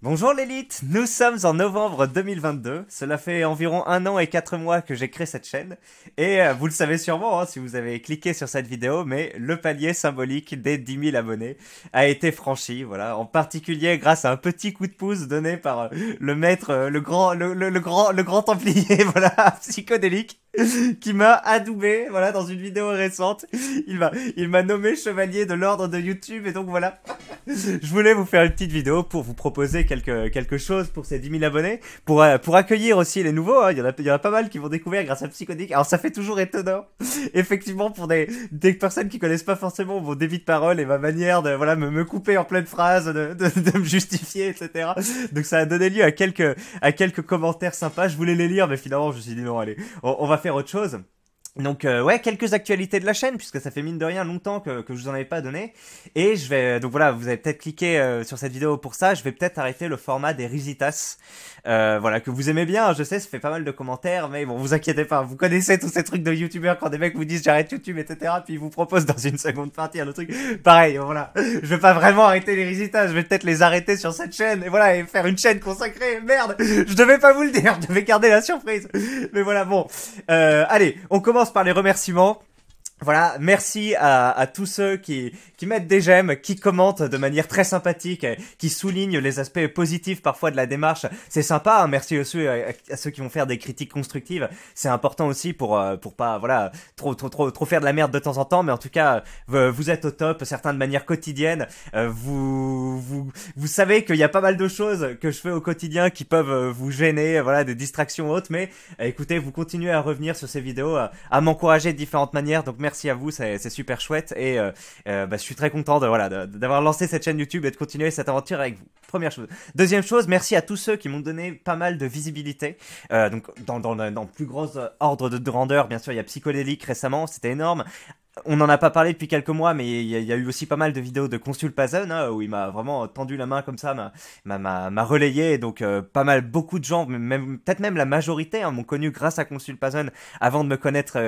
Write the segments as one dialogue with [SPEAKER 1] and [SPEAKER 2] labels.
[SPEAKER 1] Bonjour l'élite, nous sommes en novembre 2022, cela fait environ 1 an et 4 mois que j'ai créé cette chaîne, et vous le savez sûrement si vous avez cliqué sur cette vidéo, mais le palier symbolique des 10 000 abonnés a été franchi, voilà, en particulier grâce à un petit coup de pouce donné par le maître, le grand templier, voilà, psychodélique, qui m'a adoubé, voilà, dans une vidéo récente, il m'a nommé chevalier de l'ordre de YouTube, et donc voilà. Je voulais vous faire une petite vidéo pour vous proposer quelque chose pour ces 10 000 abonnés, pour accueillir aussi les nouveaux, hein. Il y en a pas mal qui vont découvrir grâce à Psychodique. Alors ça fait toujours étonnant, effectivement, pour des personnes qui connaissent pas forcément mon débit de parole et ma manière de voilà me couper en pleine phrase, de me justifier, etc. Donc ça a donné lieu à quelques commentaires sympas. Je voulais les lire, mais finalement je me suis dit non, allez, on va faire autre chose. Donc ouais, quelques actualités de la chaîne, puisque ça fait mine de rien longtemps que je vous en avais pas donné. Et je vais, donc voilà, vous avez peut-être cliqué sur cette vidéo pour ça, je vais peut-être arrêter le format des Risitas. Voilà, que vous aimez bien, je sais, ça fait pas mal de commentaires, mais bon, vous inquiétez pas, vous connaissez tous ces trucs de youtubeurs quand des mecs vous disent j'arrête YouTube, etc. Puis ils vous proposent dans une seconde partie un autre truc. Pareil, voilà, je vais pas vraiment arrêter les Risitas, je vais peut-être les arrêter sur cette chaîne, et voilà, et faire une chaîne consacrée, merde, je devais pas vous le dire, je devais garder la surprise. Mais voilà, bon, allez, on commence par les remerciements. Voilà, merci à tous ceux qui mettent des j'aime, qui commentent de manière très sympathique, qui soulignent les aspects positifs parfois de la démarche. C'est sympa, hein. Merci aussi à ceux qui vont faire des critiques constructives. C'est important aussi pour pas voilà trop faire de la merde de temps en temps, mais en tout cas vous êtes au top, certains de manière quotidienne. Vous savez qu'il y a pas mal de choses que je fais au quotidien qui peuvent vous gêner, voilà, des distractions hautes, mais écoutez, vous continuez à revenir sur ces vidéos, à m'encourager de différentes manières, donc merci à vous, c'est super chouette, et je suis très content d'avoir lancé cette chaîne YouTube et de continuer cette aventure avec vous. Première chose. Deuxième chose, merci à tous ceux qui m'ont donné pas mal de visibilité. Donc dans plus gros ordre de grandeur, bien sûr, il y a Psychodélique récemment, c'était énorme. On n'en a pas parlé depuis quelques mois, mais il y a eu aussi pas mal de vidéos de Consulpazen, hein, où il m'a vraiment tendu la main comme ça, m'a relayé, et donc pas mal, beaucoup de gens, peut-être même la majorité, hein, m'ont connu grâce à Consulpazen avant de me connaître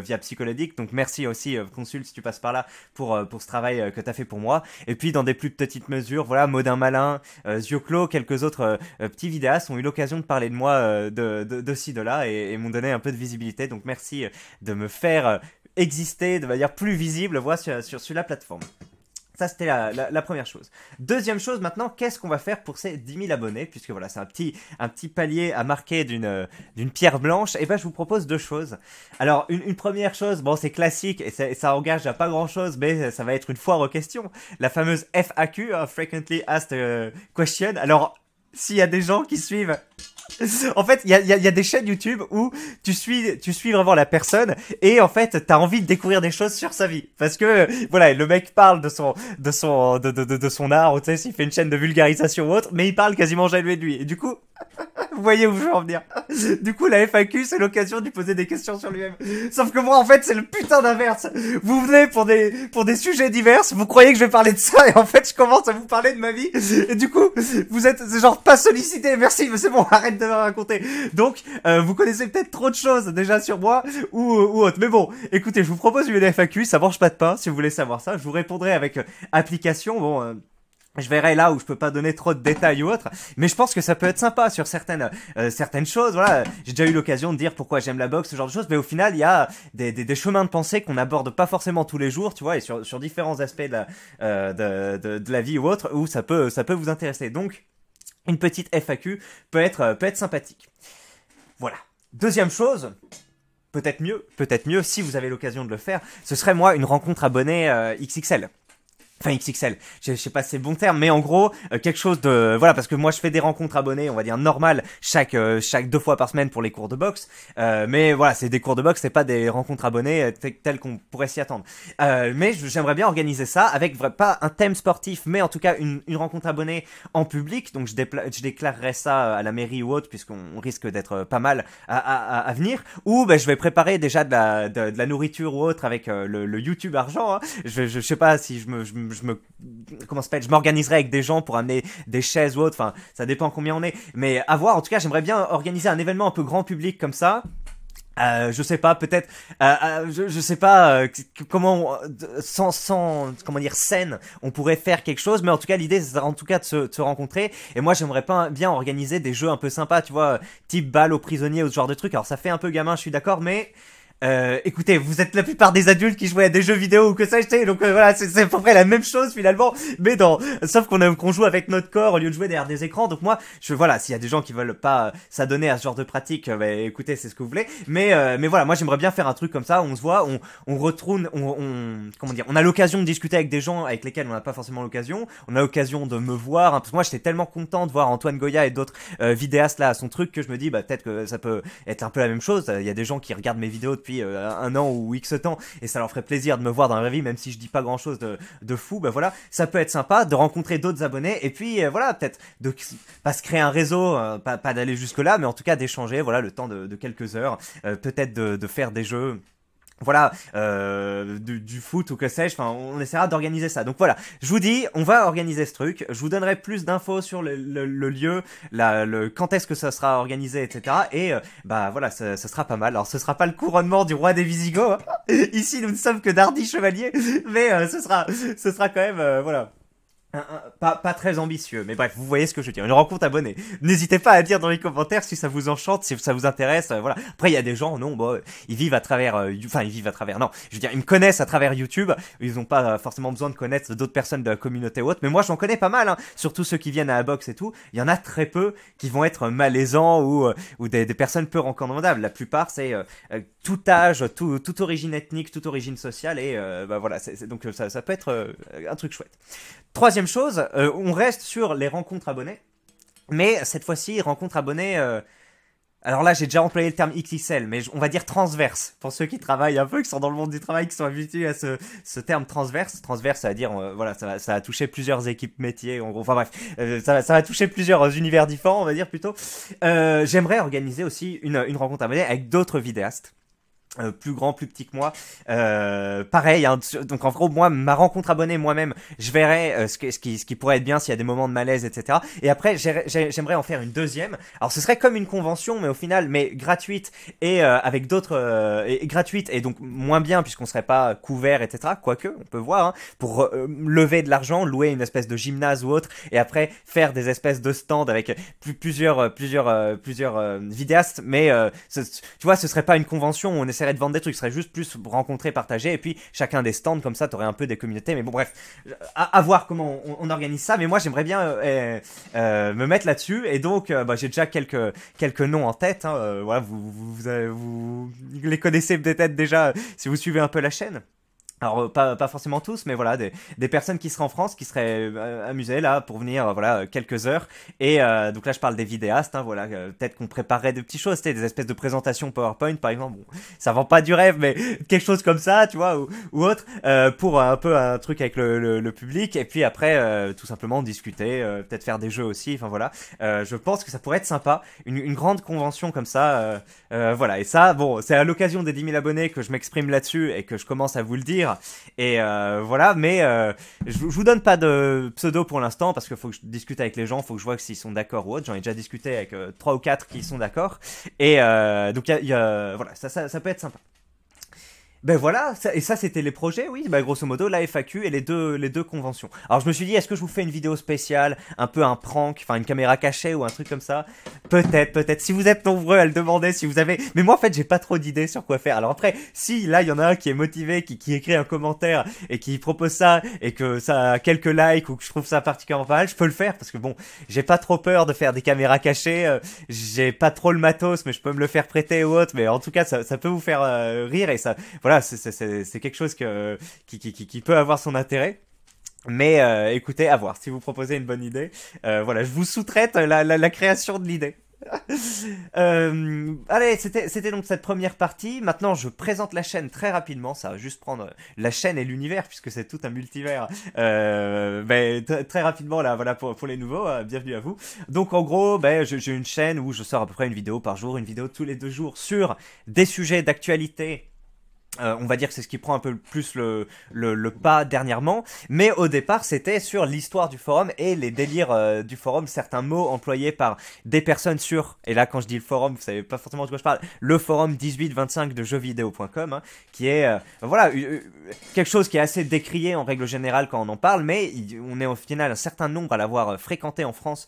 [SPEAKER 1] via Psychologique. Donc merci aussi Consul, si tu passes par là, pour ce travail que t'as fait pour moi. Et puis dans des plus petites mesures, voilà, Modin Malin, Zioclo, quelques autres petits vidéastes ont eu l'occasion de parler de moi de ci, de là, et m'ont donné un peu de visibilité. Donc merci de me faire exister de manière plus visible, voilà, sur la plateforme. Ça, c'était la première chose. Deuxième chose, maintenant, qu'est-ce qu'on va faire pour ces 10 000 abonnés? Puisque voilà, c'est un petit palier à marquer d'une pierre blanche. Et ben, je vous propose deux choses. Alors, une première chose, bon, c'est classique et ça engage à pas grand-chose, mais ça va être une foire aux questions. La fameuse FAQ, hein, Frequently Asked Question. Alors, s'il y a des gens qui suivent... En fait, il y a des chaînes YouTube où tu suis vraiment la personne et en fait, t'as envie de découvrir des choses sur sa vie. Parce que, voilà, le mec parle de son art, ou tu sais, s'il fait une chaîne de vulgarisation ou autre, mais il parle quasiment jamais de lui. Et du coup, vous voyez où je veux en venir. Du coup, la FAQ, c'est l'occasion de lui poser des questions sur lui-même. Sauf que moi, en fait, c'est le putain d'inverse. Vous venez pour des sujets divers, vous croyez que je vais parler de ça, et en fait, je commence à vous parler de ma vie. Et du coup, vous êtes genre pas sollicité. Merci, mais c'est bon, arrête de me raconter. Donc, vous connaissez peut-être trop de choses déjà sur moi, ou autre. Mais bon, écoutez, je vous propose une FAQ, ça mange pas de pain, si vous voulez savoir ça. Je vous répondrai avec application, bon... je verrai là où je peux pas donner trop de détails ou autre, mais je pense que ça peut être sympa sur certaines choses. Voilà, j'ai déjà eu l'occasion de dire pourquoi j'aime la boxe, ce genre de choses, mais au final il y a des chemins de pensée qu'on aborde pas forcément tous les jours, tu vois, et sur différents aspects de la vie ou autre, où ça peut vous intéresser. Donc une petite FAQ peut être sympathique. Voilà. Deuxième chose. Peut-être mieux, si vous avez l'occasion de le faire, ce serait moi une rencontre abonnée XXL. Enfin XXL, je sais pas si c'est le bon terme, mais en gros quelque chose de voilà, parce que moi je fais des rencontres abonnées, on va dire normales, chaque 2 fois par semaine pour les cours de boxe, mais voilà, c'est des cours de boxe, c'est pas des rencontres abonnées telles qu'on pourrait s'y attendre. Mais j'aimerais bien organiser ça avec pas un thème sportif, mais en tout cas une rencontre abonnée en public. Donc je déclarerai ça à la mairie ou autre, puisqu'on risque d'être pas mal à venir. Ou ben je vais préparer déjà de la nourriture ou autre avec le YouTube argent. Hein. Je sais pas si je m'organiserai avec des gens pour amener des chaises ou autre, enfin ça dépend combien on est, mais à voir. En tout cas, j'aimerais bien organiser un événement un peu grand public comme ça, Je sais pas, peut-être, je sais pas comment, sans, comment dire, scène, on pourrait faire quelque chose, mais en tout cas, l'idée, c'est en tout cas de se rencontrer. Et moi, j'aimerais pas bien organiser des jeux un peu sympas, tu vois, type balle aux prisonniers ou ce genre de trucs. Alors, ça fait un peu gamin, je suis d'accord, mais écoutez, vous êtes la plupart des adultes qui jouaient à des jeux vidéo ou que ça, donc voilà, c'est à peu près la même chose finalement, mais sauf qu'on joue avec notre corps au lieu de jouer derrière des écrans. Donc moi, voilà, s'il y a des gens qui veulent pas s'adonner à ce genre de pratique, bah, écoutez, c'est ce que vous voulez. Mais voilà, moi j'aimerais bien faire un truc comme ça, où on se voit, on retourne, comment dire, on a l'occasion de discuter avec des gens avec lesquels on n'a pas forcément l'occasion. On a l'occasion de me voir, hein, parce que moi j'étais tellement content de voir Antoine Goya et d'autres vidéastes là à son truc que je me dis, bah peut-être que ça peut être un peu la même chose. Il y a des gens qui regardent mes vidéos depuis un an ou X temps et ça leur ferait plaisir de me voir dans la vraie vie, même si je dis pas grand chose de fou. Bah voilà, ça peut être sympa de rencontrer d'autres abonnés et puis voilà, peut-être de pas se créer un réseau, pas d'aller jusque là, mais en tout cas d'échanger, voilà, le temps de quelques heures, peut-être de faire des jeux, voilà, du foot ou que sais-je, enfin on essaiera d'organiser ça. Donc voilà, je vous dis, on va organiser ce truc, je vous donnerai plus d'infos sur le lieu, quand est-ce que ça sera organisé, etc. Et bah voilà, ça sera pas mal. Alors ce sera pas le couronnement du roi des Visigoths, hein. Ici nous ne sommes que d'hardis chevaliers, mais ce sera quand même, voilà. Pas très ambitieux, mais bref, vous voyez ce que je veux dire. Une rencontre abonnée. N'hésitez pas à dire dans les commentaires si ça vous enchante, si ça vous intéresse. Voilà. Après, il y a des gens, non, bon, ils vivent à travers, enfin, ils vivent à travers. Non, je veux dire, ils me connaissent à travers YouTube. Ils n'ont pas forcément besoin de connaître d'autres personnes de la communauté ou autre. Mais moi, j'en connais pas mal, hein. Surtout ceux qui viennent à la boxe et tout. Il y en a très peu qui vont être malaisants ou des personnes peu recommandables. La plupart, c'est tout âge, toute origine ethnique, toute origine sociale et bah voilà. Donc ça peut être un truc chouette. Troisième chose, on reste sur les rencontres abonnées, mais cette fois-ci, rencontres abonnées, alors là j'ai déjà employé le terme XXL, mais on va dire transverse, pour ceux qui travaillent un peu, qui sont dans le monde du travail, qui sont habitués à ce terme transverse. Transverse, ça veut dire, voilà, ça va toucher plusieurs équipes métiers, en gros, enfin bref, ça va toucher plusieurs univers différents, on va dire plutôt. J'aimerais organiser aussi une rencontre abonnée avec d'autres vidéastes. Plus grand, plus petit que moi. Pareil, hein, donc en gros, moi, ma rencontre abonnée moi-même, je verrai ce qui pourrait être bien s'il y a des moments de malaise, etc. Et après, j'aimerais en faire une deuxième. Alors, ce serait comme une convention, mais au final, mais gratuite et avec d'autres, et gratuite et donc moins bien puisqu'on serait pas couvert, etc. Quoique, on peut voir, hein, pour lever de l'argent, louer une espèce de gymnase ou autre, et après faire des espèces de stands avec plusieurs vidéastes. Mais tu vois, ce serait pas une convention où on essaie de vendre des trucs, ce serait juste plus rencontrer, partager et puis chacun des stands, comme ça t'aurais un peu des communautés. Mais bon bref, à voir comment on organise ça, mais moi j'aimerais bien me mettre là-dessus et donc bah, j'ai déjà quelques noms en tête, hein, voilà, vous les connaissez peut-être déjà si vous suivez un peu la chaîne. Alors pas forcément tous, mais voilà, des personnes qui seraient en France, qui seraient amusées là pour venir, voilà, quelques heures. Et donc là je parle des vidéastes, hein, voilà, peut-être qu'on préparerait des petites choses, des espèces de présentations PowerPoint par exemple. Bon, ça vend pas du rêve, mais quelque chose comme ça, tu vois, ou autre, pour un peu un truc avec le public. Et puis après, tout simplement discuter, peut-être faire des jeux aussi. Enfin voilà, je pense que ça pourrait être sympa, une grande convention comme ça. Voilà, et ça, bon, c'est à l'occasion des 10 000 abonnés que je m'exprime là-dessus et que je commence à vous le dire. Et voilà, mais je vous donne pas de pseudo pour l'instant parce qu'il faut que je discute avec les gens, faut que je vois s'ils sont d'accord ou autre. J'en ai déjà discuté avec 3 ou 4 qui sont d'accord. Et donc voilà, ça peut être sympa. Ben voilà, et ça c'était les projets, oui, bah grosso modo la FAQ et les deux conventions. Alors je me suis dit, est-ce que je vous fais une vidéo spéciale, un peu un prank, enfin une caméra cachée ou un truc comme ça? Peut-être, si vous êtes nombreux à le demander, si vous avez... Mais moi en fait j'ai pas trop d'idées sur quoi faire. Alors après, si là il y en a un qui est motivé, qui écrit un commentaire et qui propose ça, et que ça a quelques likes ou que je trouve ça particulièrement pas mal, je peux le faire parce que bon, j'ai pas trop peur de faire des caméras cachées, j'ai pas trop le matos, mais je peux me le faire prêter ou autre, mais en tout cas ça peut vous faire rire et ça... Voilà, c'est quelque chose qui peut avoir son intérêt. Mais écoutez, à voir. Si vous proposez une bonne idée, voilà, je vous sous-traite la création de l'idée. Allez, c'était donc cette première partie. Maintenant, je présente la chaîne très rapidement. Ça va juste prendre la chaîne et l'univers puisque c'est tout un multivers. Très rapidement là, voilà pour les nouveaux. Bienvenue à vous. Donc en gros, j'ai une chaîne où je sors à peu près une vidéo par jour, une vidéo tous les 2 jours sur des sujets d'actualité On va dire que c'est ce qui prend un peu plus le pas dernièrement, mais au départ c'était sur l'histoire du forum et les délires du forum, certains mots employés par des personnes sur, et là quand je dis le forum, vous savez pas forcément de quoi je parle, le forum 1825 de jeuxvideo.com, hein, qui est voilà quelque chose qui est assez décrié en règle générale quand on en parle, mais on est au final un certain nombre à l'avoir fréquenté en France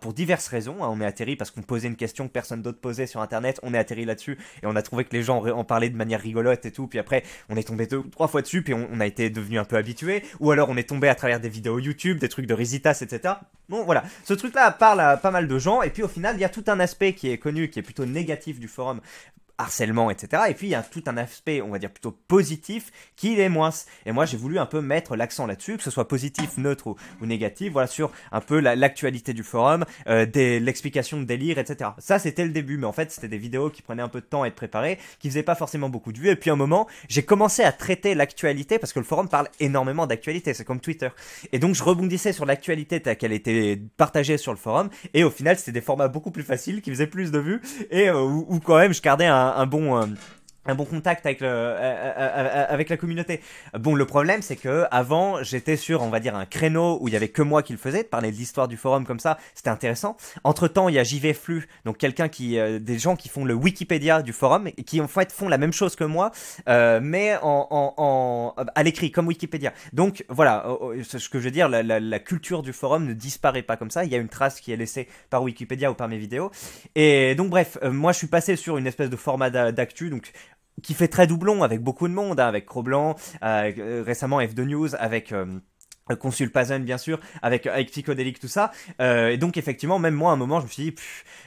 [SPEAKER 1] pour diverses raisons, hein. On est atterri parce qu'on posait une question que personne d'autre posait sur internet, on est atterri là-dessus et on a trouvé que les gens en parlaient de manière rigolote et tout. Puis après, on est tombé 2 ou 3 fois dessus, puis on a été devenu un peu habitué. Ou alors, on est tombé à travers des vidéos YouTube, des trucs de Risitas, etc. Bon, voilà. Ce truc-là parle à pas mal de gens. Et puis, au final, il y a tout un aspect qui est connu, qui est plutôt négatif du forum, harcèlement, etc. Et puis il y a tout un aspect, on va dire plutôt positif, qui est moins. Et moi j'ai voulu un peu mettre l'accent là-dessus, que ce soit positif, neutre ou négatif, voilà, sur un peu l'actualité du forum, l'explication de délire, etc. Ça c'était le début, mais en fait c'était des vidéos qui prenaient un peu de temps à être préparées, qui faisaient pas forcément beaucoup de vues. Et puis à un moment, j'ai commencé à traiter l'actualité, parce que le forum parle énormément d'actualité, c'est comme Twitter. Et donc je rebondissais sur l'actualité telle qu'elle était partagée sur le forum, et au final c'était des formats beaucoup plus faciles, qui faisaient plus de vues, et où quand même je gardais un bon contact avec avec la communauté. Bon, le problème c'est que avant j'étais sur, on va dire, un créneau où il y avait que moi qui le faisais, de parler de l'histoire du forum comme ça, c'était intéressant. Entre temps il y a JV Flux, donc quelqu'un des gens qui font le Wikipédia du forum et qui en fait font la même chose que moi, mais à l'écrit comme Wikipédia. Donc voilà, ce que je veux dire, la culture du forum ne disparaît pas comme ça. Il y a une trace qui est laissée par Wikipédia ou par mes vidéos. Et donc bref, moi je suis passé sur une espèce de format d'actu, donc qui fait très doublon avec beaucoup de monde, hein, avec Cro-Blanc, récemment F2 News, avec Consul Pazan bien sûr, avec Psychodélique, tout ça. Et donc effectivement, même moi à un moment je me suis dit,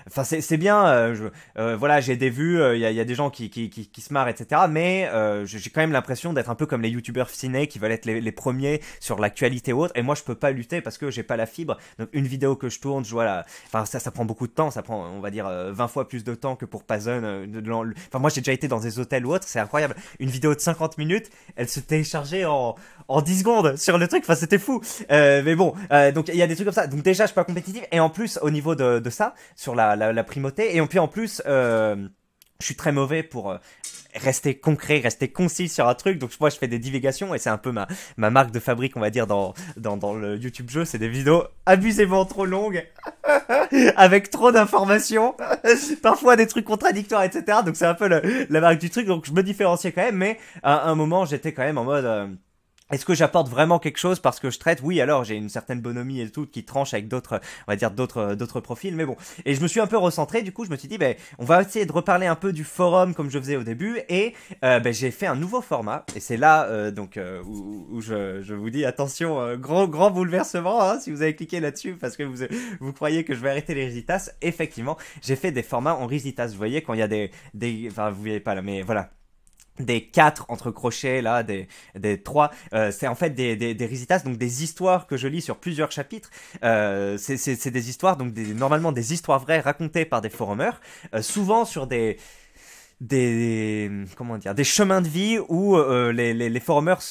[SPEAKER 1] enfin c'est bien, voilà, j'ai des vues, il y a des gens qui se marrent, etc. Mais j'ai quand même l'impression d'être un peu comme les youtubeurs ciné qui veulent être les premiers sur l'actualité ou autre. Et moi je peux pas lutter parce que j'ai pas la fibre. Donc une vidéo que je tourne, je vois enfin ça prend beaucoup de temps, ça prend, on va dire, 20 fois plus de temps que pour Pazan. Enfin moi j'ai déjà été dans des hôtels ou autre, c'est incroyable. Une vidéo de 50 minutes, elle se téléchargeait en 10 secondes sur le truc, enfin c'était fou. Mais bon, donc il y a des trucs comme ça. Donc déjà je suis pas compétitif, et en plus au niveau de ça, sur la primauté, et puis en plus je suis très mauvais pour rester concret, rester concis sur un truc. Donc moi je fais des divagations, et c'est un peu ma marque de fabrique, on va dire, dans le YouTube jeu. C'est des vidéos abusément trop longues avec trop d'informations, parfois des trucs contradictoires, etc. Donc c'est un peu la marque du truc. Donc je me différenciais quand même, mais à un moment j'étais quand même en mode est-ce que j'apporte vraiment quelque chose parce que je traite? Oui, alors j'ai une certaine bonhomie et tout qui tranche avec d'autres, on va dire, d'autres profils, mais bon. Et je me suis un peu recentré, du coup je me suis dit, on va essayer de reparler un peu du forum comme je faisais au début, et j'ai fait un nouveau format, et c'est là où je vous dis attention, grand bouleversement, hein, si vous avez cliqué là-dessus parce que vous croyez que je vais arrêter les Risitas. Effectivement, j'ai fait des formats en Risitas. Vous voyez, quand il y a enfin vous voyez pas là, mais voilà, des 4 entre crochets là, des 3, c'est en fait des Risitas, donc des histoires que je lis sur plusieurs chapitres. C'est des histoires, donc normalement des histoires vraies racontées par des forumers, souvent sur comment dire, des chemins de vie où les forumers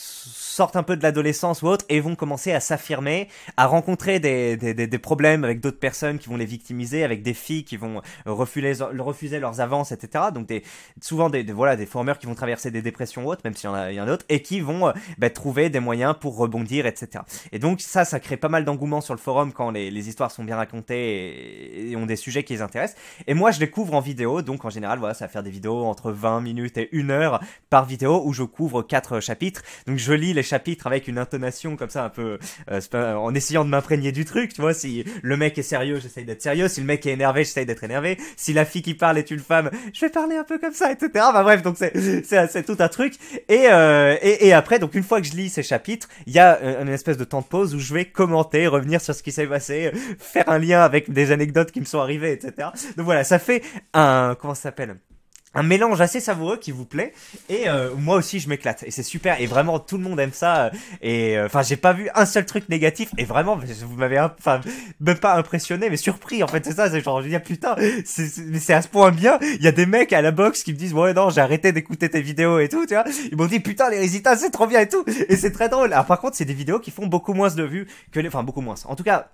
[SPEAKER 1] sortent un peu de l'adolescence ou autre et vont commencer à s'affirmer, à rencontrer des problèmes avec d'autres personnes qui vont les victimiser, avec des filles qui vont refuser leurs avances, etc. Donc souvent voilà, des forumers qui vont traverser des dépressions ou autres, même s'il y en a d'autres, et qui vont trouver des moyens pour rebondir, etc. Et donc ça crée pas mal d'engouement sur le forum quand les histoires sont bien racontées et ont des sujets qui les intéressent. Et moi je les couvre en vidéo, donc en général voilà, ça va faire des vidéos entre 20 minutes et 1 heure par vidéo où je couvre 4 chapitres. Donc je lis les chapitres avec une intonation comme ça un peu en essayant de m'imprégner du truc, tu vois. Si le mec est sérieux, j'essaye d'être sérieux. Si le mec est énervé, j'essaye d'être énervé. Si la fille qui parle est une femme, je vais parler un peu comme ça, etc. Bah bref, donc c'est tout un truc. Et après, donc une fois que je lis ces chapitres, il y a une espèce de temps de pause où je vais commenter, revenir sur ce qui s'est passé, faire un lien avec des anecdotes qui me sont arrivées, etc. Donc voilà, ça fait comment ça s'appelle, un mélange assez savoureux qui vous plaît, et moi aussi je m'éclate, et c'est super, et vraiment tout le monde aime ça, et enfin j'ai pas vu un seul truc négatif, et vraiment vous m'avez même pas impressionné mais surpris, en fait. C'est ça, c'est genre je dis putain, c'est à ce point bien. Il y a des mecs à la box qui me disent ouais non, j'ai arrêté d'écouter tes vidéos et tout, tu vois, ils m'ont dit putain les Risitas c'est trop bien et tout, et c'est très drôle. Alors par contre c'est des vidéos qui font beaucoup moins de vues que enfin beaucoup moins, en tout cas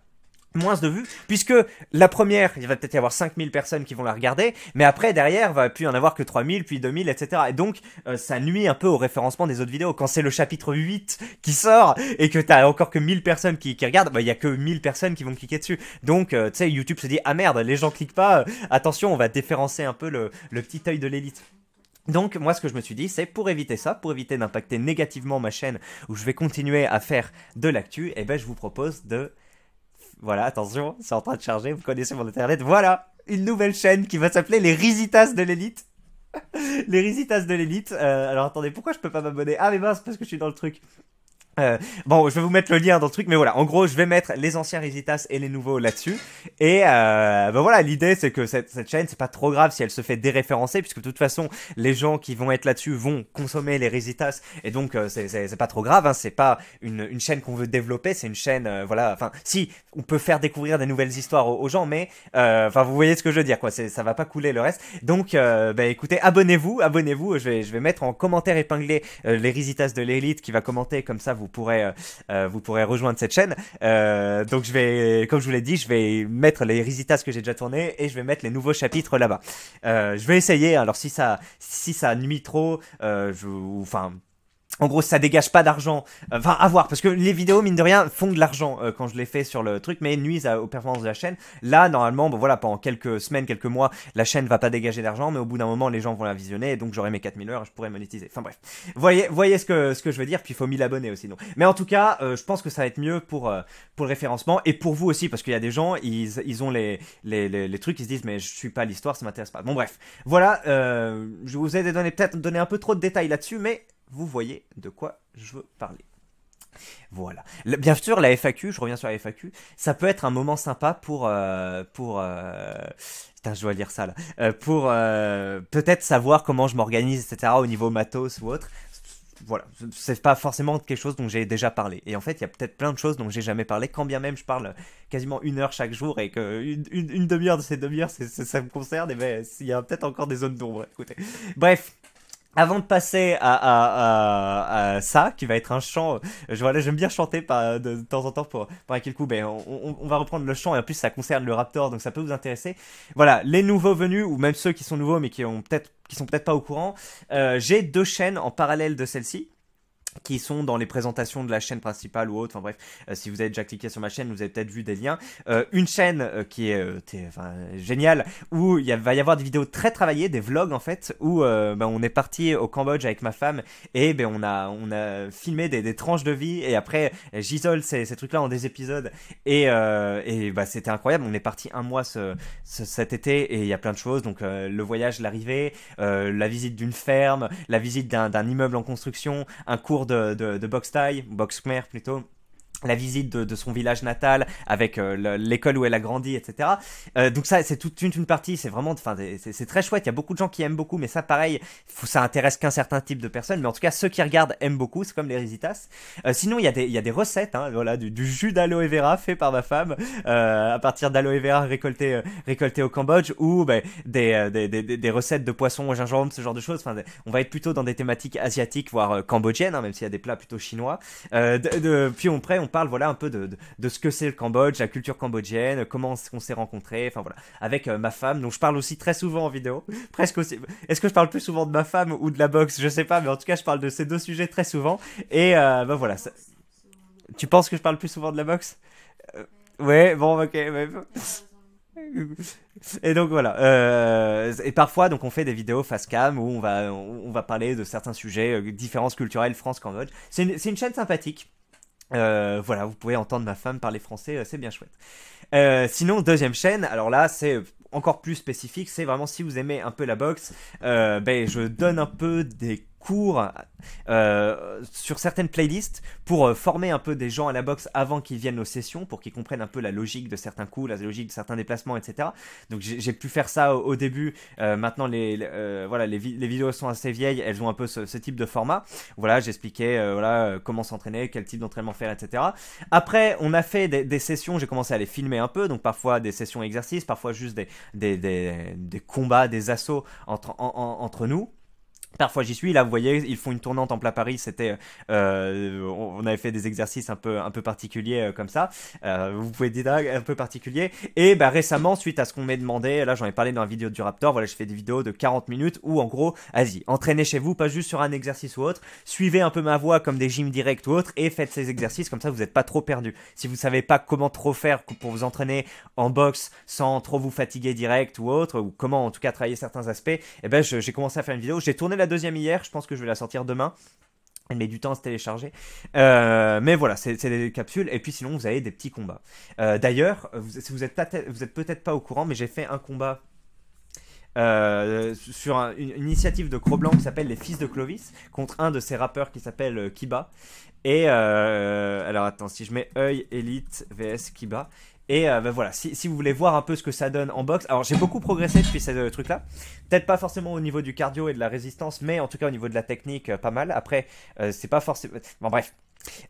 [SPEAKER 1] moins de vues, puisque la première, il va peut-être y avoir 5000 personnes qui vont la regarder, mais après, derrière, il va plus y en avoir que 3000, puis 2000, etc. Et donc, ça nuit un peu au référencement des autres vidéos. Quand c'est le chapitre 8 qui sort, et que t'as encore que 1000 personnes qui regardent, bah, il y a que 1000 personnes qui vont cliquer dessus. Donc, tu sais, YouTube se dit, ah merde, les gens cliquent pas, attention, on va déférencer un peu le petit œil de l'élite. Donc moi ce que je me suis dit c'est pour éviter ça, pour éviter d'impacter négativement ma chaîne où je vais continuer à faire de l'actu, et ben je vous propose de... Voilà, attention, c'est en train de charger, vous connaissez mon internet, voilà, une nouvelle chaîne qui va s'appeler les Risitas de l'élite. Les Risitas de l'élite, alors attendez, pourquoi je peux pas m'abonner? Ah mais mince, parce que je suis dans le truc. Bon, je vais vous mettre le lien dans le truc, mais voilà, en gros, je vais mettre les anciens Risitas et les nouveaux là-dessus. Et ben voilà, l'idée, c'est que cette chaîne, c'est pas trop grave si elle se fait déréférencer, puisque de toute façon, les gens qui vont être là-dessus vont consommer les Risitas, et donc c'est pas trop grave, hein, c'est pas une chaîne qu'on veut développer, c'est une chaîne, voilà, enfin, si, on peut faire découvrir des nouvelles histoires aux gens, mais, enfin, vous voyez ce que je veux dire, quoi, ça va pas couler le reste. Donc, bah écoutez, abonnez-vous, je vais mettre en commentaire épinglé les Risitas de l'élite qui va commenter, comme ça, vous pourrez rejoindre cette chaîne. Donc je vais, comme je vous l'ai dit, je vais mettre les Risitas que j'ai déjà tourné et je vais mettre les nouveaux chapitres là-bas. Je vais essayer. Alors si ça nuit trop, enfin. En gros, ça dégage pas d'argent. Enfin, à voir, parce que les vidéos, mine de rien, font de l'argent quand je les fais sur le truc, mais nuisent aux performances de la chaîne. Là, normalement, bon voilà, pendant quelques semaines, quelques mois, la chaîne va pas dégager d'argent, mais au bout d'un moment, les gens vont la visionner, et donc j'aurai mes 4000 heures et je pourrai monétiser. Enfin bref, voyez ce que je veux dire, puis il faut 1000 abonnés aussi. Donc. Mais en tout cas, je pense que ça va être mieux pour le référencement, et pour vous aussi, parce qu'il y a des gens, ils ont les trucs, ils se disent, mais je suis pas l'histoire, ça m'intéresse pas. Bon bref, voilà, je vous ai peut-être donné un peu trop de détails là-dessus, mais... vous voyez de quoi je veux parler. Voilà. Bien sûr, la FAQ, je reviens sur la FAQ, ça peut être un moment sympa pour putain, je dois lire ça là. Pour peut-être savoir comment je m'organise, etc. au niveau matos ou autre. Voilà, c'est pas forcément quelque chose dont j'ai déjà parlé. Et en fait, il y a peut-être plein de choses dont j'ai jamais parlé, quand bien même je parle quasiment 1 heure chaque jour et que une demi-heure de ces demi-heures, ça me concerne, et ben, il y a peut-être encore des zones d'ombre. Écoutez. Bref. Avant de passer à ça, qui va être un chant, voilà, j'aime bien chanter de temps en temps pour quel coup, ben, on va reprendre le chant, et en plus ça concerne le Raptor, donc ça peut vous intéresser. Voilà, les nouveaux venus, ou même ceux qui sont nouveaux mais qui sont peut-être pas au courant, j'ai 2 chaînes en parallèle de celle-ci, qui sont dans les présentations de la chaîne principale ou autre, enfin bref, si vous avez déjà cliqué sur ma chaîne, vous avez peut-être vu des liens. Une chaîne qui est géniale, où va y avoir des vidéos très travaillées, des vlogs en fait, où on est parti au Cambodge avec ma femme, et on a filmé des tranches de vie, et après j'isole ces trucs-là en des épisodes, et c'était incroyable. On est parti 1 mois cet été, et il y a plein de choses, donc le voyage, l'arrivée, la visite d'une ferme, la visite d'un immeuble en construction, un cours de boxe thaï, boxe khmer plutôt, la visite de son village natal avec l'école où elle a grandi, etc. Donc ça, c'est toute une partie, c'est vraiment, enfin, c'est très chouette. Il y a beaucoup de gens qui aiment beaucoup, mais ça, pareil, ça intéresse qu'un certain type de personnes. Mais en tout cas, ceux qui regardent aiment beaucoup. C'est comme les Risitas. Sinon, il y a des recettes, hein, voilà, du jus d'aloe vera fait par ma femme à partir d'aloe vera récolté au Cambodge, ou des recettes de poissons au gingembre, ce genre de choses. Enfin, on va être plutôt dans des thématiques asiatiques, voire cambodgiennes, hein, même s'il y a des plats plutôt chinois. Puis on parle, voilà, un peu de ce que c'est le Cambodge, la culture cambodgienne, comment on s'est rencontrés, enfin voilà, avec ma femme, dont je parle aussi très souvent en vidéo, presque aussi. Est-ce que je parle plus souvent de ma femme ou de la boxe? Je sais pas, mais en tout cas, je parle de ces 2 sujets très souvent. Et voilà. Tu penses que je parle plus souvent de la boxe? Ouais, bon, ok. Ouais. Et donc voilà. Et parfois, donc on fait des vidéos face cam où on va parler de certains sujets, différences culturelles France-Cambodge. C'est une chaîne sympathique. Voilà, vous pouvez entendre ma femme parler français, c'est bien chouette. Sinon, deuxième chaîne, alors là, c'est encore plus spécifique, c'est vraiment si vous aimez un peu la boxe, je donne un peu des cours sur certaines playlists pour former un peu des gens à la boxe avant qu'ils viennent aux sessions, pour qu'ils comprennent un peu la logique de certains coups, la logique de certains déplacements, etc. Donc j'ai pu faire ça au début. Maintenant les vidéos sont assez vieilles, elles ont un peu ce type de format. Voilà, j'expliquais comment s'entraîner, quel type d'entraînement faire, etc. Après, on a fait des sessions, j'ai commencé à les filmer un peu, donc parfois des sessions exercices, parfois juste des combats, des assauts entre nous. Parfois j'y suis, là vous voyez, ils font une tournante en plein Paris, c'était, on avait fait des exercices un peu particuliers comme ça, vous pouvez dire un peu particulier, et bah récemment, suite à ce qu'on m'a demandé, là j'en ai parlé dans la vidéo du Raptor, voilà je fais des vidéos de 40 minutes où en gros, vas-y, entraînez chez vous, pas juste sur un exercice ou autre, suivez un peu ma voix comme des gyms directs ou autres, et faites ces exercices, comme ça vous n'êtes pas trop perdu. Si vous savez pas comment trop faire pour vous entraîner en boxe sans trop vous fatiguer direct ou autre, ou comment en tout cas travailler certains aspects, et ben j'ai commencé à faire une vidéo, j'ai tourné la deuxième hier, je pense que je vais la sortir demain. Elle met du temps à se télécharger. Mais voilà, c'est des capsules. Et puis sinon, vous avez des petits combats. D'ailleurs, vous êtes peut-être pas au courant, mais j'ai fait un combat sur une initiative de Cro-Blanc qui s'appelle les Fils de Clovis, contre un de ces rappeurs qui s'appelle Kiba. Et alors attends, si je mets œil Elite vs Kiba. Et ben voilà, si vous voulez voir un peu ce que ça donne en boxe, alors j'ai beaucoup progressé depuis ce truc-là. Peut-être pas forcément au niveau du cardio et de la résistance, mais en tout cas au niveau de la technique, pas mal. Après, c'est pas forcément... Bon bref.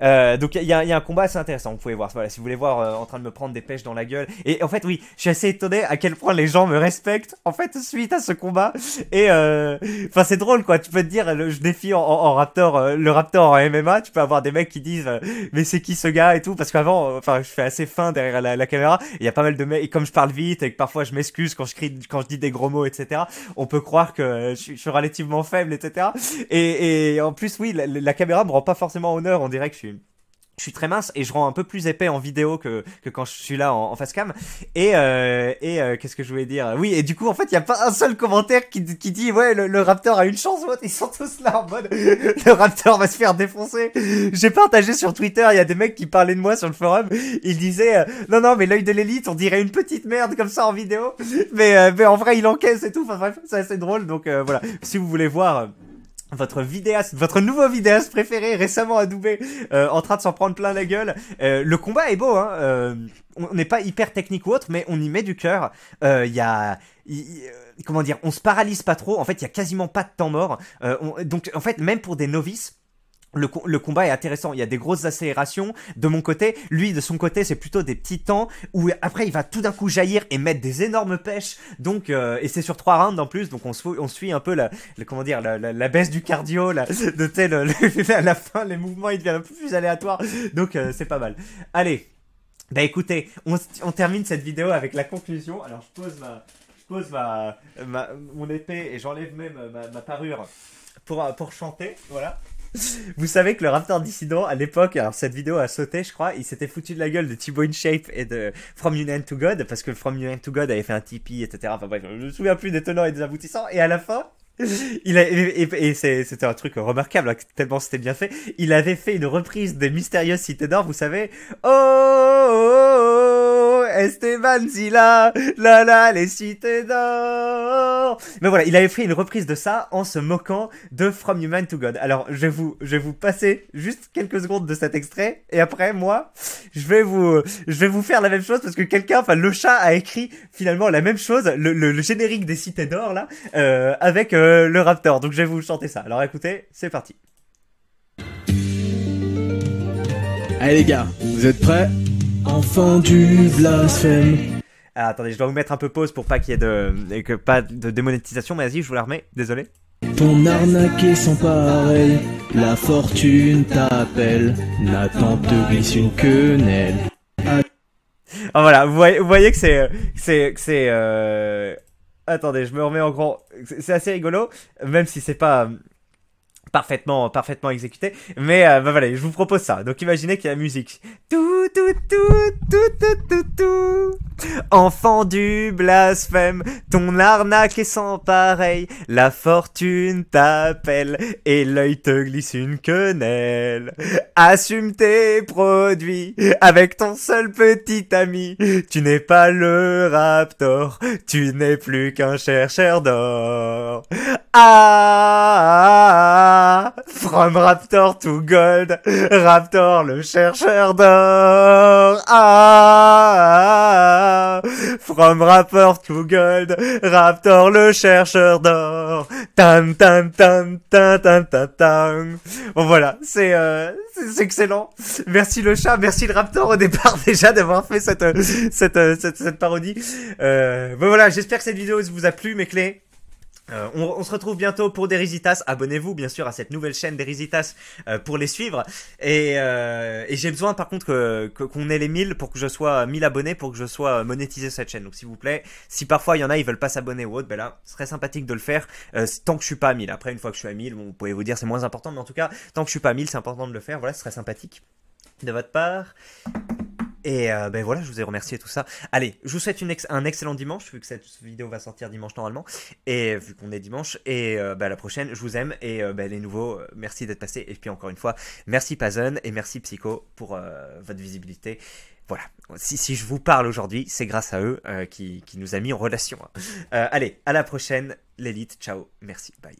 [SPEAKER 1] Donc il y a un combat assez intéressant, vous pouvez voir, voilà, si vous voulez voir en train de me prendre des pêches dans la gueule. Et en fait oui, je suis assez étonné à quel point les gens me respectent en fait suite à ce combat. Et enfin c'est drôle quoi, tu peux te dire, je défie en Raptor, le Raptor en MMA, tu peux avoir des mecs qui disent mais c'est qui ce gars et tout, parce qu'avant enfin je fais assez fin derrière la caméra, il y a pas mal de mecs, et comme je parle vite et que parfois je m'excuse quand je crie, quand je dis des gros mots etc, on peut croire que je suis relativement faible etc. Et en plus oui, la caméra me rend pas forcément honneur, on dirait que je suis très mince et je rends un peu plus épais en vidéo que quand je suis là en face cam. Et qu'est-ce que je voulais dire? Oui, et du coup, en fait, il n'y a pas un seul commentaire qui dit ouais, le Raptor a une chance ou autre. Ils sont tous là en mode le Raptor va se faire défoncer. J'ai partagé sur Twitter, il y a des mecs qui parlaient de moi sur le forum. Ils disaient non, mais l'œil de l'élite, on dirait une petite merde comme ça en vidéo. Mais en vrai, il encaisse et tout. Enfin bref, c'est assez drôle. Donc voilà, si vous voulez voir... votre nouveau vidéaste préféré récemment adoubé en train de s'en prendre plein la gueule. Le combat est beau, hein. On n'est pas hyper technique ou autre, mais on y met du cœur. Comment dire, on se paralyse pas trop. En fait, il y a quasiment pas de temps mort. Donc, en fait, même pour des novices. Le combat est intéressant, il y a des grosses accélérations de mon côté, lui de son côté c'est plutôt des petits temps où après il va tout d'un coup jaillir et mettre des énormes pêches, donc et c'est sur 3 rounds en plus, donc on suit un peu comment dire, la baisse du cardio, à la fin les mouvements ils deviennent un peu plus aléatoires, donc c'est pas mal. Allez, bah écoutez, on termine cette vidéo avec la conclusion. Alors je pose mon épée et j'enlève même ma parure pour chanter, voilà. Vous savez que le Raptor Dissident, à l'époque, alors cette vidéo a sauté, je crois, il s'était foutu de la gueule de Thibaut InShape et de From You End to God, parce que From You End to God avait fait un Tipeee, etc. Enfin bref, je me souviens plus des tenants et des aboutissants, et à la fin, c'était un truc remarquable, tellement c'était bien fait, il avait fait une reprise des Mystérieuses Cités d'Or, vous savez, oh, oh, oh, oh, Esteban Zilla, les Cités d'Or. Mais voilà, il avait fait une reprise de ça en se moquant de From Human to God. Alors, je vais vous passer juste quelques secondes de cet extrait, et après, moi, je vais vous faire la même chose, parce que le chat a écrit finalement la même chose, le générique des Cités d'Or, là, avec le Raptor. Donc, je vais vous chanter ça. Alors, écoutez, c'est parti.
[SPEAKER 2] Allez les gars, vous êtes prêts? Enfant du blasphème.
[SPEAKER 1] Ah, attendez, je dois vous mettre un peu pause pour pas qu'il y ait pas de démonétisation, mais vas-y, je vous la remets, désolé.
[SPEAKER 2] Ton arnaque est sans pareil, la fortune t'appelle, Nathan te glisse une quenelle.
[SPEAKER 1] Ah voilà, vous voyez que c'est attendez, je me remets en grand. C'est assez rigolo, même si c'est pas parfaitement exécuté, mais bah voilà, je vous propose ça. Donc imaginez qu'il y a la musique. Tout tout tout tout tout tout tout. Enfant du blasphème, ton arnaque est sans pareil, la fortune t'appelle et l'œil te glisse une quenelle. Assume tes produits avec ton seul petit ami, tu n'es pas le Raptor, tu n'es plus qu'un chercheur d'or. From Raptor to Gold, Raptor le chercheur d'or. From Raptor to Gold, Raptor le chercheur d'or. Tan tan tan tan tan tan tan. Bon voilà, c'est excellent. Merci le chat, merci le Raptor au départ déjà d'avoir fait cette parodie. Bon voilà, j'espère que cette vidéo vous a plu mes clés. On se retrouve bientôt pour des Risitas. Abonnez-vous bien sûr à cette nouvelle chaîne des Risitas pour les suivre. Et j'ai besoin par contre qu'on ait les 1000 pour que je sois 1000 abonnés, pour que je sois monétisé cette chaîne. Donc s'il vous plaît, si parfois il y en a ils veulent pas s'abonner ou autre, ben là, ce serait sympathique de le faire tant que je suis pas à 1000. Après une fois que je suis à 1000, bon, vous pouvez vous dire c'est moins important, mais en tout cas, tant que je suis pas à 1000, c'est important de le faire. Voilà, ce serait sympathique de votre part. Et ben voilà, je vous ai remercié tout ça. Allez, je vous souhaite un excellent dimanche, vu que cette vidéo va sortir dimanche normalement, et vu qu'on est dimanche, et ben à la prochaine, je vous aime, et ben les nouveaux, merci d'être passés, et puis encore une fois, merci Pazon, et merci Psycho pour votre visibilité. Voilà, si je vous parle aujourd'hui, c'est grâce à eux qui nous a mis en relation. Allez, à la prochaine, l'élite, ciao, merci, bye.